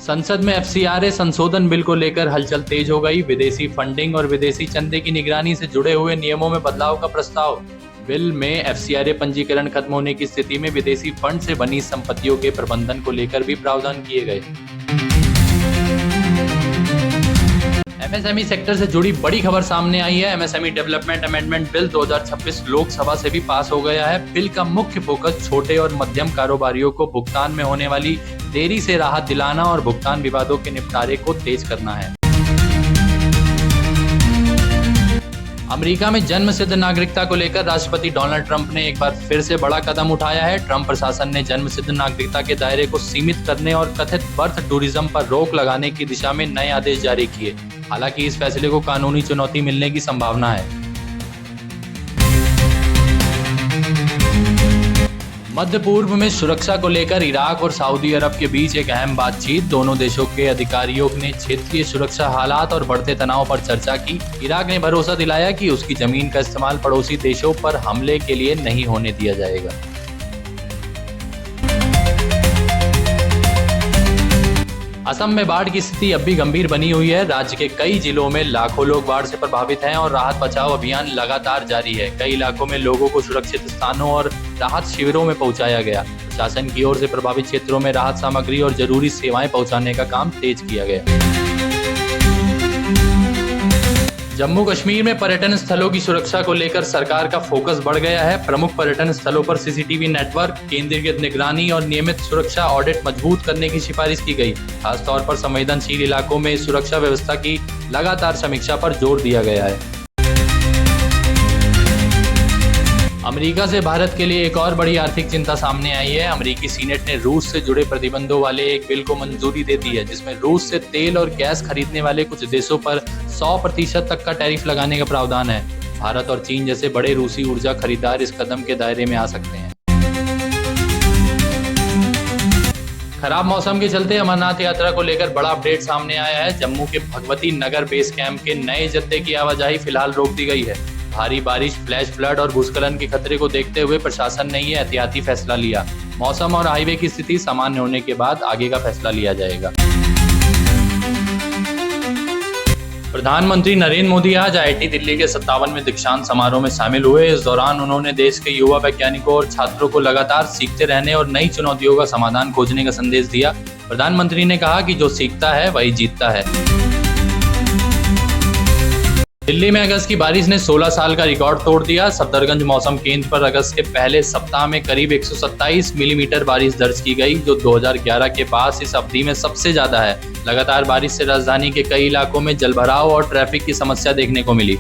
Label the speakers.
Speaker 1: संसद में एफसीआरए संशोधन बिल को लेकर हलचल तेज हो गई। विदेशी फंडिंग और विदेशी चंदे की निगरानी से जुड़े हुए नियमों में बदलाव का प्रस्ताव। बिल में एफसीआरए पंजीकरण खत्म होने की स्थिति में विदेशी फंड से बनी संपत्तियों के प्रबंधन को लेकर भी प्रावधान किए गए। एमएसएमई सेक्टर से जुड़ी बड़ी खबर सामने आई है। MSME development amendment bill 2026 Lok Sabha से भी पास हो गया है। बिल का मुख्य फोकस छोटे और मध्यम कारोबारियों को भुगतान में होने वाली देरी से राहत दिलाना और भुगतान विवादों के निपटारे को तेज करना है। अमेरिका में जन्म सिद्ध नागरिकता को लेकर राष्ट्रपति डोनाल्ड ट्रंप ने एक बार फिर से बड़ा कदम उठाया है। ट्रंप प्रशासन ने जन्म सिद्ध नागरिकता के दायरे को सीमित करने और कथित बर्थ टूरिज्म पर रोक लगाने की दिशा में नए आदेश जारी किए। हालांकि इस फैसले को कानूनी चुनौती मिलने की संभावना है। मध्य पूर्व में सुरक्षा को लेकर इराक और सऊदी अरब के बीच एक अहम बातचीत। दोनों देशों के अधिकारियों ने क्षेत्रीय सुरक्षा हालात और बढ़ते तनाव पर चर्चा की। इराक ने भरोसा दिलाया कि उसकी जमीन का इस्तेमाल पड़ोसी देशों पर हमले के लिए नहीं होने दिया जाएगा। असम में बाढ़ की स्थिति अब भी गंभीर बनी हुई है। राज्य के कई जिलों में लाखों लोग बाढ़ से प्रभावित हैं और राहत बचाव अभियान लगातार जारी है। कई इलाकों में लोगों को सुरक्षित स्थानों और राहत शिविरों में पहुंचाया गया। प्रशासन की ओर से प्रभावित क्षेत्रों में राहत सामग्री और जरूरी सेवाएं पहुंचाने का काम तेज किया गया। जम्मू कश्मीर में पर्यटन स्थलों की सुरक्षा को लेकर सरकार का फोकस बढ़ गया है। प्रमुख पर्यटन स्थलों पर सीसीटीवी नेटवर्क, केंद्रीकृत निगरानी और नियमित सुरक्षा ऑडिट मजबूत करने की सिफारिश की गई। खासतौर पर संवेदनशील इलाकों में सुरक्षा व्यवस्था की लगातार समीक्षा पर जोर दिया गया है। अमेरिका से भारत के लिए एक और बड़ी आर्थिक चिंता सामने आई है। अमेरिकी सीनेट ने रूस से जुड़े प्रतिबंधों वाले एक बिल को मंजूरी दे दी है, जिसमें रूस से तेल और गैस खरीदने वाले कुछ देशों पर 100% तक का टैरिफ लगाने का प्रावधान है। भारत और चीन जैसे बड़े रूसी ऊर्जा खरीदार इस कदम के दायरे में आ सकते हैं। खराब मौसम के चलते अमरनाथ यात्रा को लेकर बड़ा अपडेट सामने आया है। जम्मू के भगवती नगर बेस कैंप के नए जत्थे की आवाजाही फिलहाल रोक दी गई है। भारी बारिश, फ्लैश फ्लड और भूस्खलन के खतरे को देखते हुए प्रशासन ने ये एहतियाती फैसला लिया। मौसम और हाईवे की स्थिति सामान्य होने के बाद आगे का फैसला लिया जाएगा। प्रधानमंत्री नरेंद्र मोदी आज आईआईटी दिल्ली के 57वें दीक्षांत समारोह में शामिल हुए। इस दौरान उन्होंने देश के युवा वैज्ञानिकों और छात्रों को लगातार सीखते रहने और नई चुनौतियों का समाधान खोजने का संदेश दिया। प्रधानमंत्री ने कहा कि जो सीखता है वही जीतता है। दिल्ली में अगस्त की बारिश ने 16 साल का रिकॉर्ड तोड़ दिया। सफदरगंज मौसम केंद्र पर अगस्त के पहले सप्ताह में करीब 127 मिलीमीटर बारिश दर्ज की गई, जो 2011 के बाद इस अवधि में सबसे ज्यादा है। लगातार बारिश से राजधानी के कई इलाकों में जलभराव और ट्रैफिक की समस्या देखने को मिली।